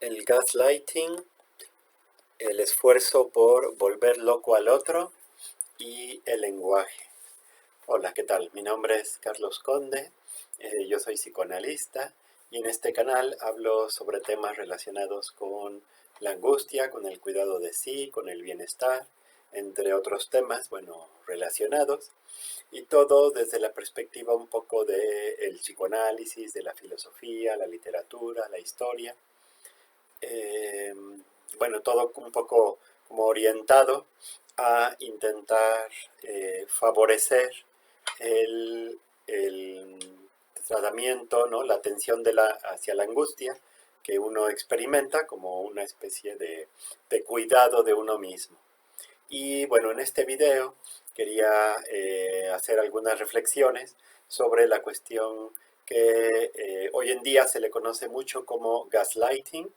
El gaslighting, el esfuerzo por volver loco al otro y el lenguaje. Hola, ¿qué tal? Mi nombre es Carlos Conde, yo soy psicoanalista y en este canal hablo sobre temas relacionados con la angustia, con el cuidado de sí, con el bienestar, entre otros temas, bueno, relacionados, y todo desde la perspectiva un poco del psicoanálisis, de la filosofía, la literatura, la historia. eh, bueno, todo un poco como orientado a intentar favorecer el tratamiento, ¿no? La atención hacia la angustia que uno experimenta como una especie de cuidado de uno mismo. Y bueno, en este video quería hacer algunas reflexiones sobre la cuestión que hoy en día se le conoce mucho como gaslighting.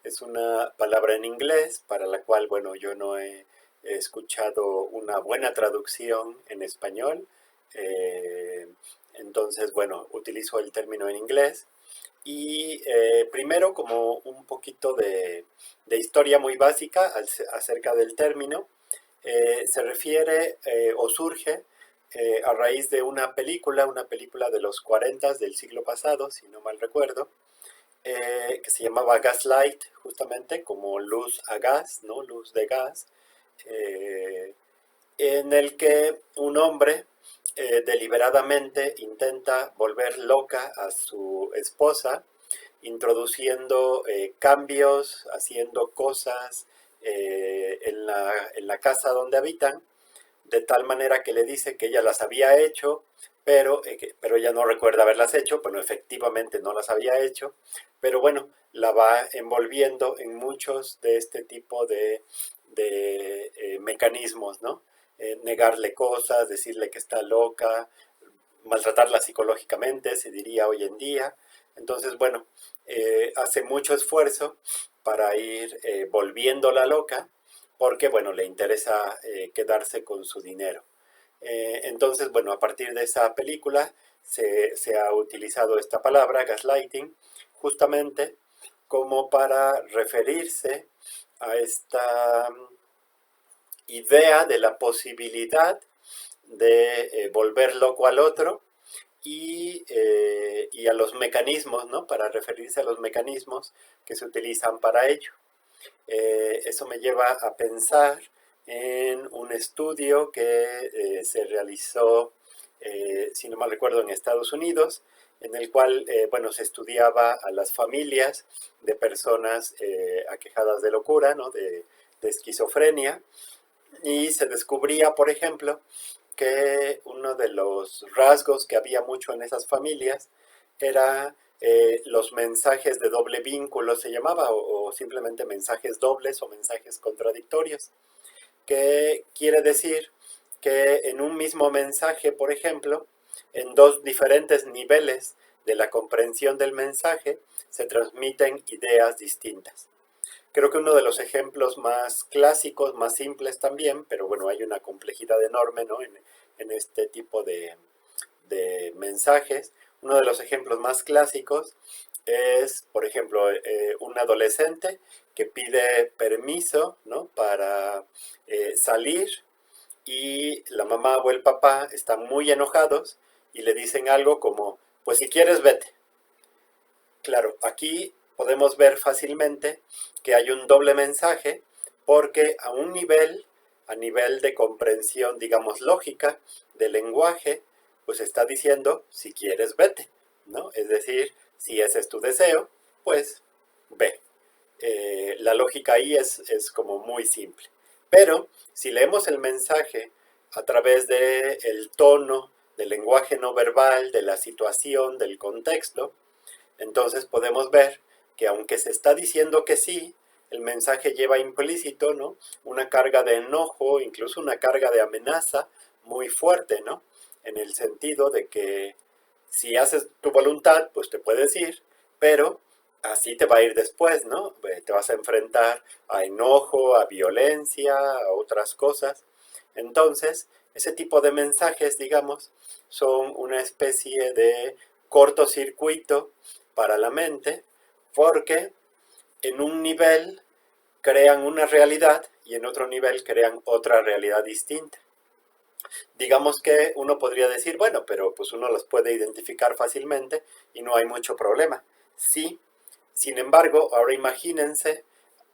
Es una palabra en inglés para la cual, bueno, yo no he escuchado una buena traducción en español. Eh, entonces, bueno, utilizo el término en inglés. Y primero, como un poquito de historia muy básica acerca del término, se refiere o surge a raíz de una película de los 40 del siglo pasado, si no mal recuerdo, que se llamaba Gaslight, justamente como luz a gas, ¿no? Luz de gas, eh, en el que un hombre deliberadamente intenta volver loca a su esposa, introduciendo cambios, haciendo cosas en la casa donde habitan, de tal manera que le dice que ella las había hecho, pero ella no recuerda haberlas hecho, bueno, efectivamente no las había hecho, pero bueno, la va envolviendo en muchos de este tipo de mecanismos, ¿no? Negarle cosas, decirle que está loca, maltratarla psicológicamente, se diría hoy en día. Entonces, bueno, hace mucho esfuerzo para ir volviéndola loca, porque, bueno, le interesa quedarse con su dinero. Entonces, bueno, a partir de esa película se ha utilizado esta palabra, gaslighting, justamente como para referirse a esta idea de la posibilidad de volver loco al otro y a los mecanismos, ¿no? Para referirse a los mecanismos que se utilizan para ello. Eso me lleva a pensar en un estudio que se realizó, si no mal recuerdo, en Estados Unidos, en el cual, bueno, se estudiaba a las familias de personas aquejadas de locura, ¿no? De esquizofrenia, y se descubría, por ejemplo, que uno de los rasgos que había mucho en esas familias era los mensajes de doble vínculo, se llamaba, o simplemente mensajes dobles o mensajes contradictorios, que quiere decir que en un mismo mensaje, por ejemplo, en dos diferentes niveles de la comprensión del mensaje, se transmiten ideas distintas. Creo que uno de los ejemplos más clásicos, más simples también, pero bueno, hay una complejidad enorme, ¿no? En este tipo de mensajes. Uno de los ejemplos más clásicos es, por ejemplo, un adolescente que pide permiso, ¿no? Para salir, y la mamá o el papá están muy enojados y le dicen algo como, pues si quieres vete. Claro, aquí podemos ver fácilmente que hay un doble mensaje porque a nivel de comprensión, digamos, lógica del lenguaje, pues está diciendo, si quieres, vete, ¿no? Es decir, si ese es tu deseo, pues ve. La lógica ahí es como muy simple. Pero si leemos el mensaje a través del tono, del lenguaje no verbal, de la situación, del contexto, entonces podemos ver que aunque se está diciendo que sí, el mensaje lleva implícito, ¿no? Una carga de enojo, incluso una carga de amenaza muy fuerte, ¿no? En el sentido de que si haces tu voluntad, pues te puedes ir, pero así te va a ir después, ¿no? Te vas a enfrentar a enojo, a violencia, a otras cosas. Entonces, ese tipo de mensajes, digamos, son una especie de cortocircuito para la mente, porque en un nivel crean una realidad y en otro nivel crean otra realidad distinta. Digamos que uno podría decir, bueno, pero pues uno los puede identificar fácilmente y no hay mucho problema. Sí, sin embargo, ahora imagínense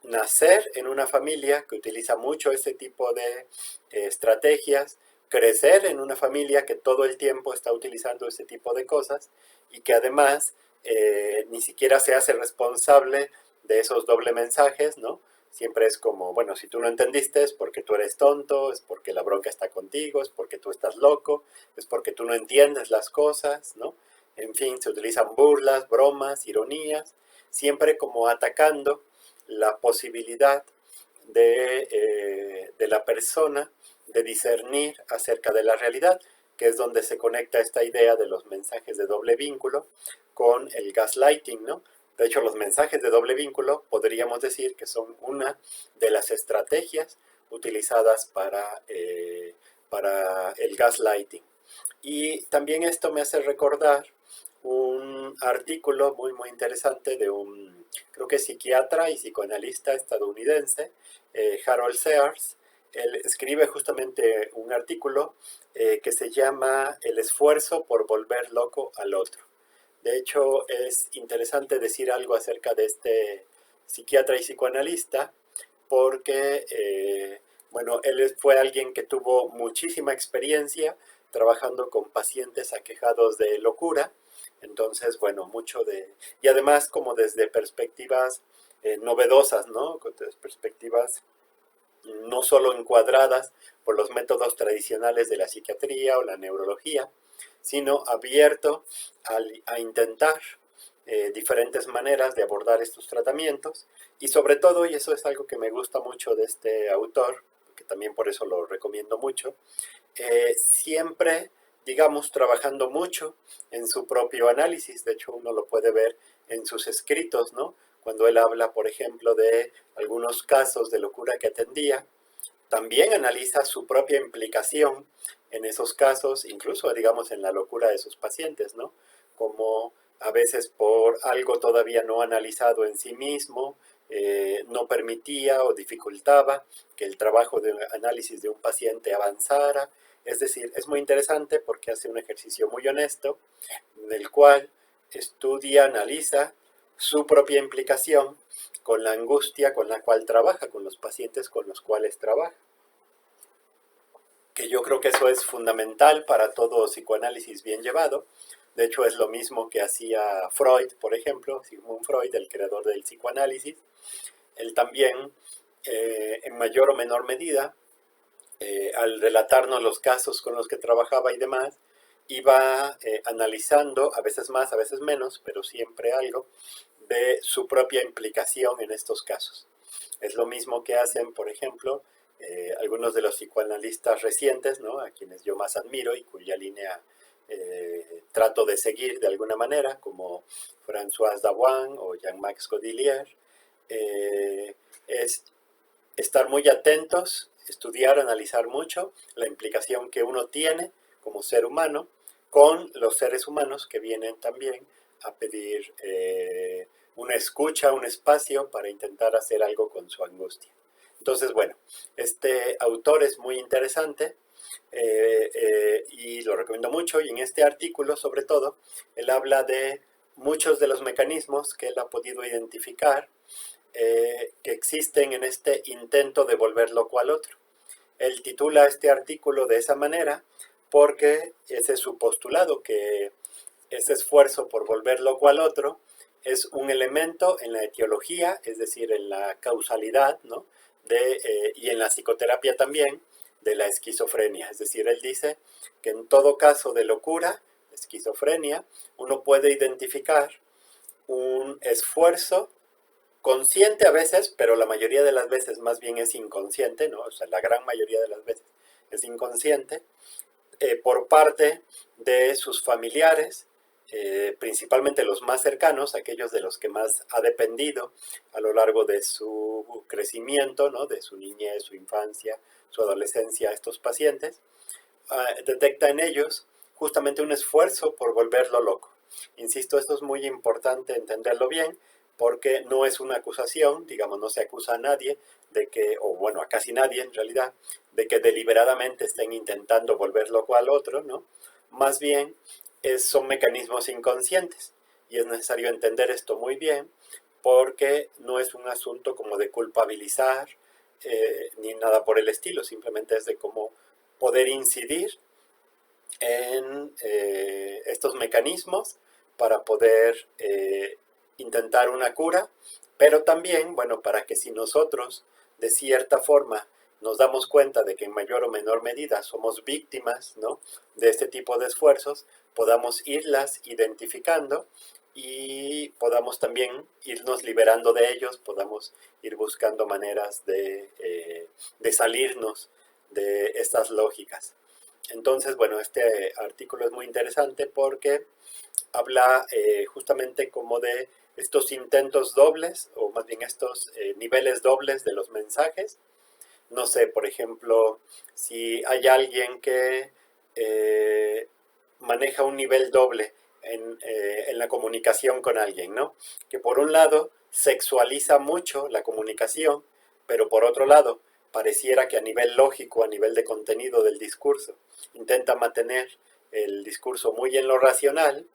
nacer en una familia que utiliza mucho este tipo de estrategias, crecer en una familia que todo el tiempo está utilizando este tipo de cosas y que además ni siquiera se hace responsable de esos doble mensajes, ¿no? Siempre es como, bueno, si tú no entendiste es porque tú eres tonto, es porque la bronca está contigo, es porque tú estás loco, es porque tú no entiendes las cosas, ¿no? En fin, se utilizan burlas, bromas, ironías, siempre como atacando la posibilidad de la persona de discernir acerca de la realidad, que es donde se conecta esta idea de los mensajes de doble vínculo con el gaslighting, ¿no? De hecho, los mensajes de doble vínculo podríamos decir que son una de las estrategias utilizadas para el gaslighting. Y también esto me hace recordar un artículo muy, muy interesante de un, creo que psiquiatra y psicoanalista estadounidense, Harold Sears. Él escribe justamente un artículo que se llama El esfuerzo por volver loco al otro. De hecho, es interesante decir algo acerca de este psiquiatra y psicoanalista porque, bueno, él fue alguien que tuvo muchísima experiencia trabajando con pacientes aquejados de locura. Entonces, bueno, mucho de... Y además como desde perspectivas novedosas, ¿no? Desde perspectivas no solo encuadradas por los métodos tradicionales de la psiquiatría o la neurología, sino abierto a intentar diferentes maneras de abordar estos tratamientos y sobre todo, y eso es algo que me gusta mucho de este autor, que también por eso lo recomiendo mucho, siempre, digamos, trabajando mucho en su propio análisis. De hecho, uno lo puede ver en sus escritos, ¿no? Cuando él habla, por ejemplo, de algunos casos de locura que atendía, también analiza su propia implicación en esos casos, incluso, digamos, en la locura de sus pacientes, ¿no? Como a veces por algo todavía no analizado en sí mismo, no permitía o dificultaba que el trabajo de análisis de un paciente avanzara. Es decir, es muy interesante porque hace un ejercicio muy honesto en el cual estudia, analiza su propia implicación con la angustia con la cual trabaja, con los pacientes con los cuales trabaja. Que yo creo que eso es fundamental para todo psicoanálisis bien llevado. De hecho, es lo mismo que hacía Freud, por ejemplo, Sigmund Freud, el creador del psicoanálisis. Él también, en mayor o menor medida, al relatarnos los casos con los que trabajaba y demás, iba analizando, a veces más, a veces menos, pero siempre algo, de su propia implicación en estos casos. Es lo mismo que hacen, por ejemplo, algunos de los psicoanalistas recientes, ¿no? A quienes yo más admiro y cuya línea trato de seguir de alguna manera, como François Dawan o Jean-Max Godilier, es estar muy atentos, estudiar, analizar mucho la implicación que uno tiene como ser humano con los seres humanos que vienen también a pedir una escucha, un espacio para intentar hacer algo con su angustia. Entonces, bueno, este autor es muy interesante y lo recomiendo mucho. Y en este artículo, sobre todo, él habla de muchos de los mecanismos que él ha podido identificar que existen en este intento de volver loco al otro. Él titula este artículo de esa manera porque ese es su postulado, que ese esfuerzo por volver loco al otro es un elemento en la etiología, es decir, en la causalidad, ¿no? Y en la psicoterapia también, de la esquizofrenia. Es decir, él dice que en todo caso de locura, esquizofrenia, uno puede identificar un esfuerzo consciente a veces, pero la mayoría de las veces más bien es inconsciente, ¿no? O sea, la gran mayoría de las veces es inconsciente, por parte de sus familiares, principalmente los más cercanos, aquellos de los que más ha dependido a lo largo de su crecimiento, ¿no? De su niñez, su infancia, su adolescencia, estos pacientes, detecta en ellos justamente un esfuerzo por volverlo loco. Insisto, esto es muy importante entenderlo bien, porque no es una acusación, digamos, no se acusa a nadie de que, o bueno, a casi nadie en realidad, de que deliberadamente estén intentando volver loco al otro, ¿no? Más bien son mecanismos inconscientes y es necesario entender esto muy bien porque no es un asunto como de culpabilizar ni nada por el estilo, simplemente es de cómo poder incidir en estos mecanismos para poder intentar una cura, pero también, bueno, para que si nosotros de cierta forma nos damos cuenta de que en mayor o menor medida somos víctimas, ¿no?, de este tipo de esfuerzos, podamos irlas identificando y podamos también irnos liberando de ellos, podamos ir buscando maneras de salirnos de estas lógicas. Entonces, bueno, este artículo es muy interesante porque habla justamente como de estos intentos dobles, o más bien estos niveles dobles de los mensajes. No sé, por ejemplo, si hay alguien que maneja un nivel doble en la comunicación con alguien, ¿no? Que por un lado sexualiza mucho la comunicación, pero por otro lado pareciera que a nivel lógico, a nivel de contenido del discurso, intenta mantener el discurso muy en lo racional.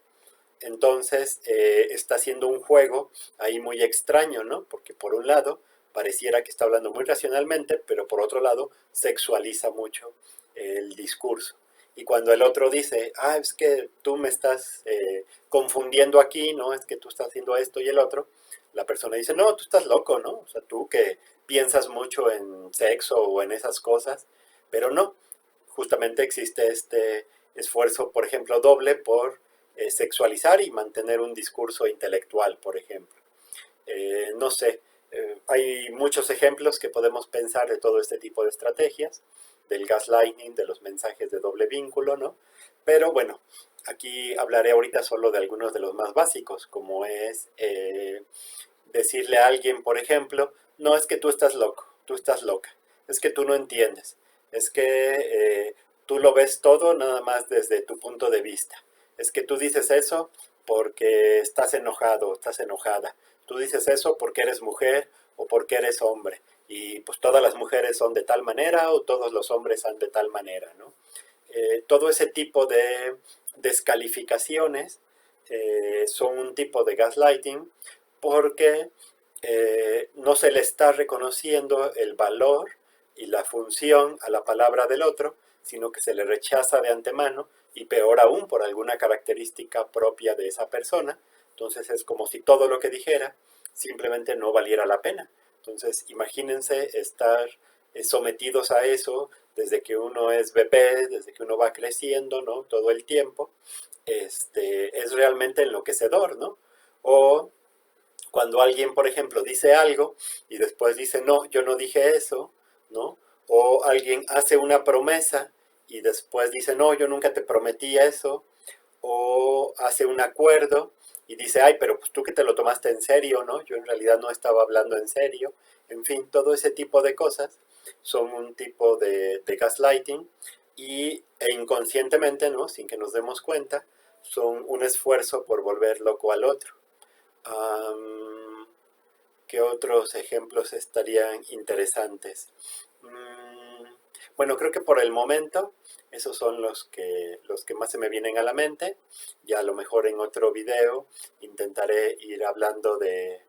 Entonces está haciendo un juego ahí muy extraño, ¿no? Porque por un lado pareciera que está hablando muy racionalmente, pero por otro lado sexualiza mucho el discurso. Y cuando el otro dice, ah, es que tú me estás confundiendo aquí, ¿no? Es que tú estás haciendo esto y el otro, la persona dice, no, tú estás loco, ¿no? O sea, tú que piensas mucho en sexo o en esas cosas, pero no, justamente existe este esfuerzo, por ejemplo, doble por sexualizar y mantener un discurso intelectual, por ejemplo. No sé, hay muchos ejemplos que podemos pensar de todo este tipo de estrategias, del gaslighting, de los mensajes de doble vínculo, ¿no? Pero bueno, aquí hablaré ahorita solo de algunos de los más básicos, como es decirle a alguien, por ejemplo, no es que tú estás loco, tú estás loca, es que tú no entiendes, es que tú lo ves todo nada más desde tu punto de vista, es que tú dices eso porque estás enojado, estás enojada, tú dices eso porque eres mujer o porque eres hombre, y pues todas las mujeres son de tal manera o todos los hombres son de tal manera, ¿no? Todo ese tipo de descalificaciones son un tipo de gaslighting porque no se le está reconociendo el valor y la función a la palabra del otro, sino que se le rechaza de antemano y peor aún por alguna característica propia de esa persona. Entonces es como si todo lo que dijera simplemente no valiera la pena. Entonces imagínense estar sometidos a eso desde que uno es bebé, desde que uno va creciendo, ¿no? Todo el tiempo. Es realmente enloquecedor, ¿no? O cuando alguien, por ejemplo, dice algo y después dice, no, yo no dije eso, ¿no? O alguien hace una promesa y después dice, no, yo nunca te prometí eso, o hace un acuerdo y dice, ay, pero pues tú que te lo tomaste en serio, ¿no? Yo en realidad no estaba hablando en serio. En fin, todo ese tipo de cosas son un tipo de gaslighting e inconscientemente, ¿no?, sin que nos demos cuenta, son un esfuerzo por volver loco al otro. Um, ¿Qué otros ejemplos estarían interesantes? Bueno, creo que por el momento esos son los que más se me vienen a la mente. Ya a lo mejor en otro video intentaré ir hablando de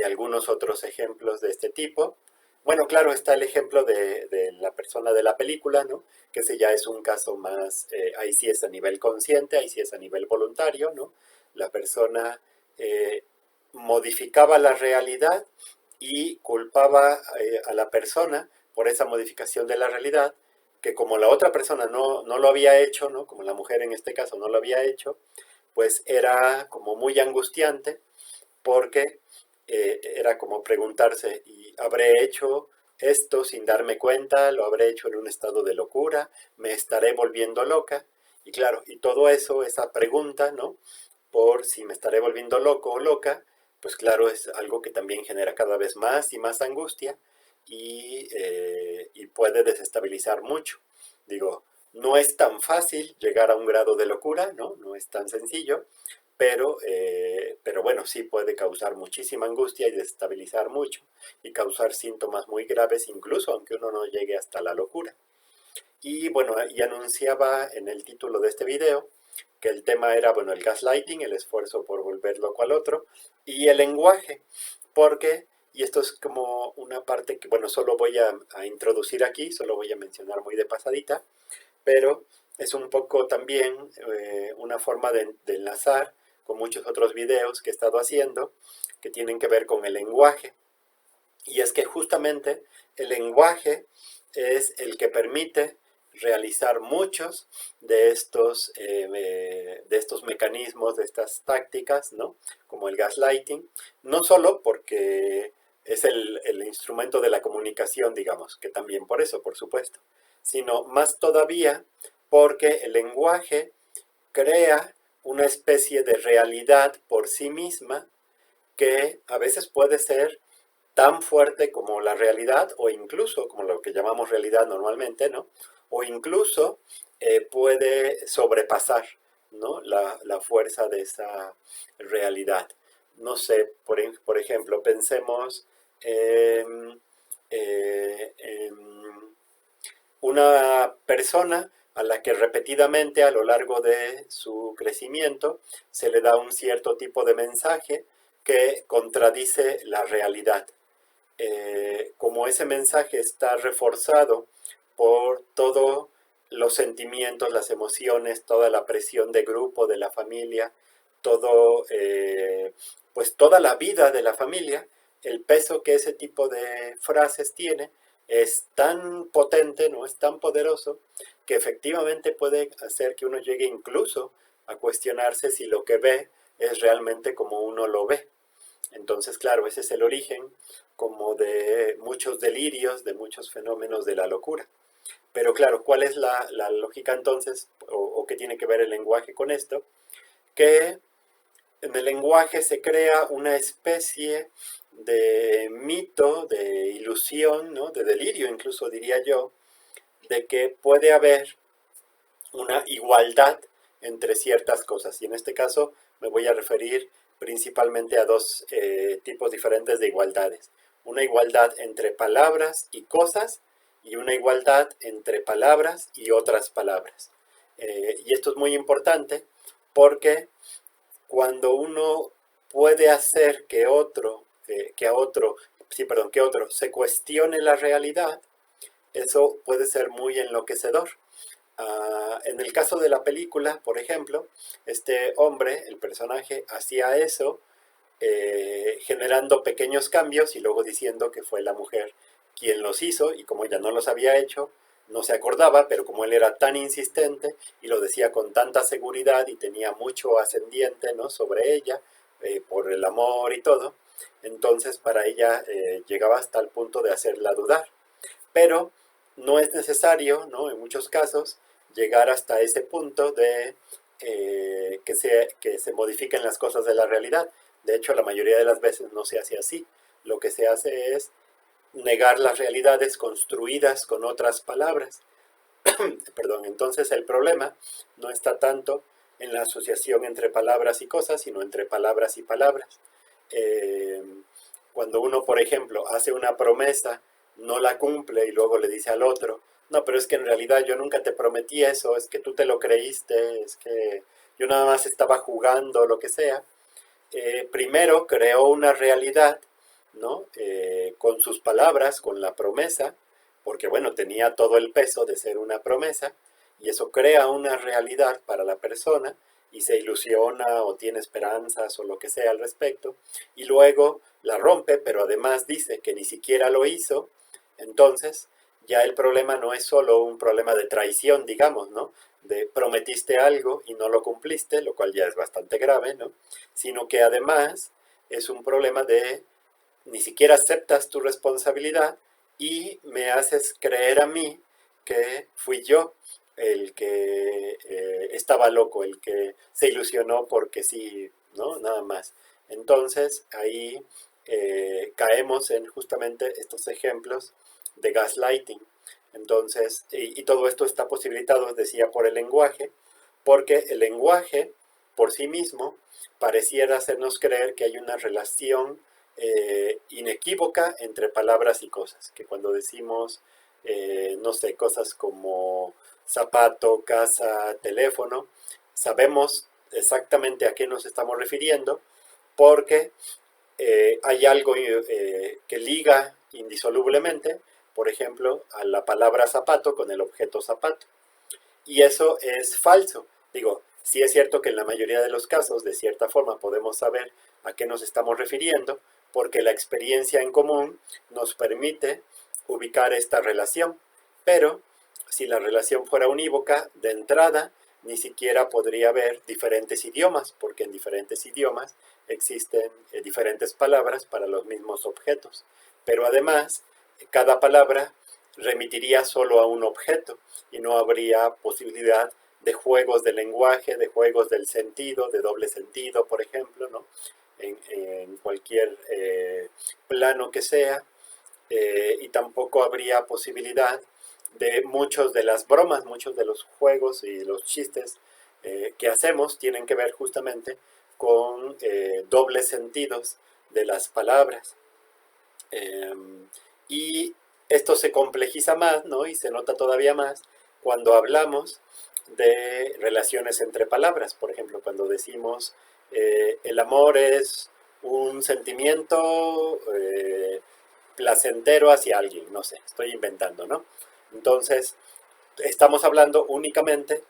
algunos otros ejemplos de este tipo. Bueno, claro, está el ejemplo de la persona de la película, ¿no? Que ese ya es un caso más, ahí sí es a nivel consciente, ahí sí es a nivel voluntario, ¿no? La persona modificaba la realidad y culpaba a la persona por esa modificación de la realidad, que como la otra persona no lo había hecho, ¿no?, como la mujer en este caso no lo había hecho, pues era como muy angustiante porque era como preguntarse, ¿y habré hecho esto sin darme cuenta? ¿Lo habré hecho en un estado de locura? ¿Me estaré volviendo loca? Y claro, y todo eso, esa pregunta, ¿no?, por si me estaré volviendo loco o loca, pues claro, es algo que también genera cada vez más y más angustia y puede desestabilizar mucho. Digo, no es tan fácil llegar a un grado de locura, ¿no? No es tan sencillo, pero bueno, sí puede causar muchísima angustia y desestabilizar mucho y causar síntomas muy graves, incluso aunque uno no llegue hasta la locura. Y bueno, y anunciaba en el título de este video que el tema era, bueno, el gaslighting, el esfuerzo por volver loco al otro, y el lenguaje, porque, y esto es como una parte que, bueno, solo voy a introducir aquí, solo voy a mencionar muy de pasadita, pero es un poco también una forma de enlazar con muchos otros videos que he estado haciendo que tienen que ver con el lenguaje. Y es que justamente el lenguaje es el que permite realizar muchos de estos mecanismos, de estas tácticas, ¿no? Como el gaslighting, no solo porque es el instrumento de la comunicación, digamos, que también por eso, por supuesto, sino más todavía porque el lenguaje crea una especie de realidad por sí misma que a veces puede ser tan fuerte como la realidad o incluso como lo que llamamos realidad normalmente, ¿no? O incluso puede sobrepasar, ¿no? La fuerza de esa realidad. No sé, por ejemplo, pensemos en una persona a la que repetidamente a lo largo de su crecimiento se le da un cierto tipo de mensaje que contradice la realidad. Como ese mensaje está reforzado por todos los sentimientos, las emociones, toda la presión de grupo, de la familia, todo, pues toda la vida de la familia, el peso que ese tipo de frases tiene es tan potente, no es tan poderoso, que efectivamente puede hacer que uno llegue incluso a cuestionarse si lo que ve es realmente como uno lo ve. Entonces, claro, ese es el origen como de muchos delirios, de muchos fenómenos de la locura. Pero claro, ¿cuál es la lógica entonces, o qué tiene que ver el lenguaje con esto? Que en el lenguaje se crea una especie de mito, de ilusión, ¿no? De delirio incluso diría yo, de que puede haber una igualdad entre ciertas cosas. Y en este caso me voy a referir principalmente a dos tipos diferentes de igualdades. Una igualdad entre palabras y cosas y una igualdad entre palabras y otras palabras. Y esto es muy importante porque cuando uno puede hacer que otro se cuestione la realidad, eso puede ser muy enloquecedor. En el caso de la película, por ejemplo, este hombre, el personaje, hacía eso generando pequeños cambios y luego diciendo que fue la mujer quien los hizo y como ella no los había hecho, no se acordaba, pero como él era tan insistente y lo decía con tanta seguridad y tenía mucho ascendiente, ¿no? Sobre ella, por el amor y todo, entonces para ella llegaba hasta el punto de hacerla dudar. Pero no es necesario, ¿no? En muchos casos, llegar hasta ese punto de que se modifiquen las cosas de la realidad. De hecho, la mayoría de las veces no se hace así. Lo que se hace es negar las realidades construidas con otras palabras. Perdón, entonces el problema no está tanto en la asociación entre palabras y cosas, sino entre palabras y palabras. Eh, Cuando uno, por ejemplo, hace una promesa, no la cumple y luego le dice al otro, no, pero es que en realidad yo nunca te prometí eso, es que tú te lo creíste, es que yo nada más estaba jugando, lo que sea. Primero creó una realidad, ¿no? Con sus palabras, con la promesa, porque bueno, tenía todo el peso de ser una promesa, y eso crea una realidad para la persona, y se ilusiona o tiene esperanzas o lo que sea al respecto, y luego la rompe, pero además dice que ni siquiera lo hizo, entonces ya el problema no es solo un problema de traición, digamos, ¿no? De prometiste algo y no lo cumpliste, lo cual ya es bastante grave, ¿no? Sino que además es un problema de ni siquiera aceptas tu responsabilidad y me haces creer a mí que fui yo el que estaba loco, el que se ilusionó porque sí, ¿no? Nada más. Entonces ahí caemos en justamente estos ejemplos de gaslighting. Entonces, y todo esto está posibilitado, decía, por el lenguaje, porque el lenguaje por sí mismo pareciera hacernos creer que hay una relación inequívoca entre palabras y cosas, que cuando decimos, no sé, cosas como zapato, casa, teléfono, sabemos exactamente a qué nos estamos refiriendo porque hay algo que liga indisolublemente, por ejemplo, a la palabra zapato con el objeto zapato. Y eso es falso. Digo, sí es cierto que en la mayoría de los casos, de cierta forma, podemos saber a qué nos estamos refiriendo, porque la experiencia en común nos permite ubicar esta relación. Pero si la relación fuera unívoca, de entrada, ni siquiera podría haber diferentes idiomas, porque en diferentes idiomas existen diferentes palabras para los mismos objetos. Pero además, cada palabra remitiría solo a un objeto y no habría posibilidad de juegos de lenguaje, de juegos del sentido, de doble sentido, por ejemplo, ¿no? En cualquier plano que sea, y tampoco habría posibilidad de muchos de las bromas, muchos de los juegos y los chistes que hacemos tienen que ver justamente con dobles sentidos de las palabras. Y esto se complejiza más, ¿no? Y se nota todavía más cuando hablamos de relaciones entre palabras. Por ejemplo, cuando decimos el amor es un sentimiento placentero hacia alguien, no sé, estoy inventando, ¿no? Entonces, estamos hablando únicamente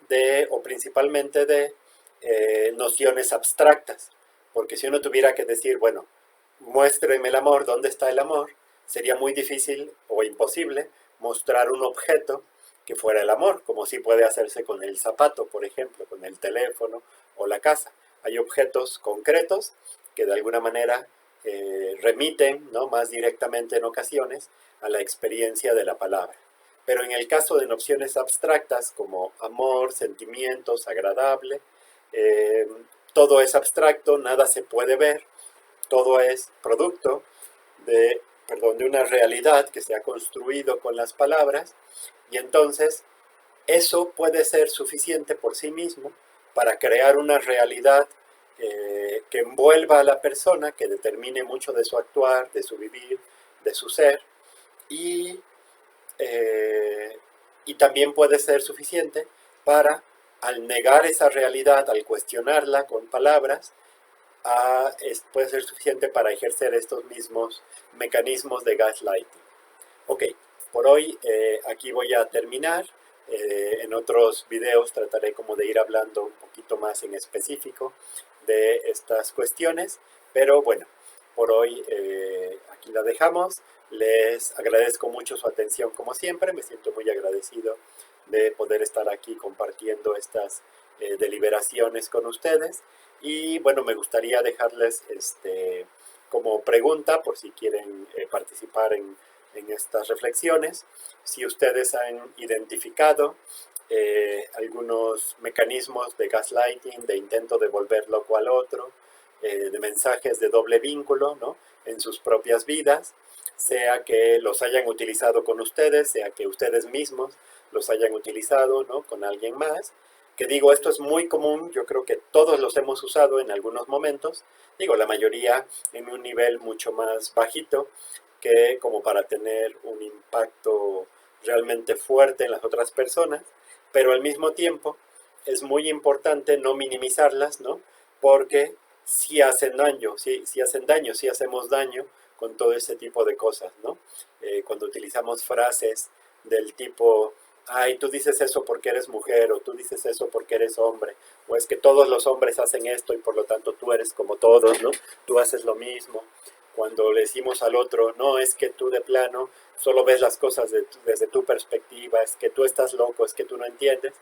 de, o principalmente de, nociones abstractas. Porque si uno tuviera que decir, bueno, muéstreme el amor, ¿dónde está el amor? Sería muy difícil o imposible mostrar un objeto que fuera el amor, como sí puede hacerse con el zapato, por ejemplo, con el teléfono o la casa. Hay objetos concretos que de alguna manera remiten, ¿no?, más directamente en ocasiones a la experiencia de la palabra. Pero en el caso de nociones abstractas como amor, sentimientos, agradable, eh, todo es abstracto, nada se puede ver, todo es producto de, perdón, de una realidad que se ha construido con las palabras, y entonces eso puede ser suficiente por sí mismo para crear una realidad que envuelva a la persona, que determine mucho de su actuar, de su vivir, de su ser, y, eh, y también puede ser suficiente para, al negar esa realidad, al cuestionarla con palabras, puede ser suficiente para ejercer estos mismos mecanismos de gaslighting. Ok, por hoy aquí voy a terminar. En otros videos trataré como de ir hablando un poquito más en específico de estas cuestiones, pero bueno, por hoy aquí la dejamos. Les agradezco mucho su atención como siempre, me siento muy agradecido de poder estar aquí compartiendo estas deliberaciones con ustedes. Y bueno, me gustaría dejarles como pregunta, por si quieren participar en estas reflexiones, si ustedes han identificado algunos mecanismos de gaslighting, de intento de volver loco al otro, de mensajes de doble vínculo, ¿no?, en sus propias vidas, sea que los hayan utilizado con ustedes, sea que ustedes mismos los hayan utilizado, ¿no?, con alguien más. Que digo, esto es muy común, yo creo que todos los hemos usado en algunos momentos, digo, la mayoría en un nivel mucho más bajito, que como para tener un impacto realmente fuerte en las otras personas, pero al mismo tiempo es muy importante no minimizarlas, ¿no? Porque si hacen daño, si hacen daño, si hacemos daño con todo ese tipo de cosas, ¿no? Cuando utilizamos frases del tipo, ay, tú dices eso porque eres mujer, o tú dices eso porque eres hombre, o es que todos los hombres hacen esto y por lo tanto tú eres como todos, ¿no? Tú haces lo mismo. Cuando le decimos al otro, no, es que tú de plano solo ves las cosas desde tu perspectiva, es que tú estás loco, es que tú no entiendes.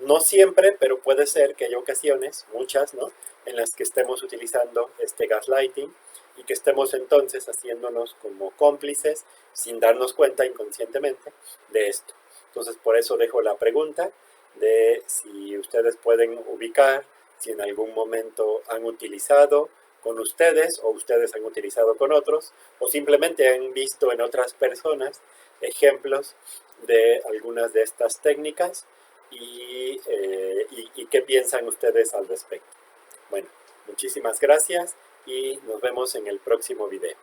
No siempre, pero puede ser que hay ocasiones, muchas, ¿no?, en las que estemos utilizando este gaslighting y que estemos entonces haciéndonos como cómplices sin darnos cuenta inconscientemente de esto. Entonces, por eso dejo la pregunta de si ustedes pueden ubicar si en algún momento han utilizado con ustedes o ustedes han utilizado con otros, o simplemente han visto en otras personas ejemplos de algunas de estas técnicas, y qué piensan ustedes al respecto. Bueno, muchísimas gracias y nos vemos en el próximo video.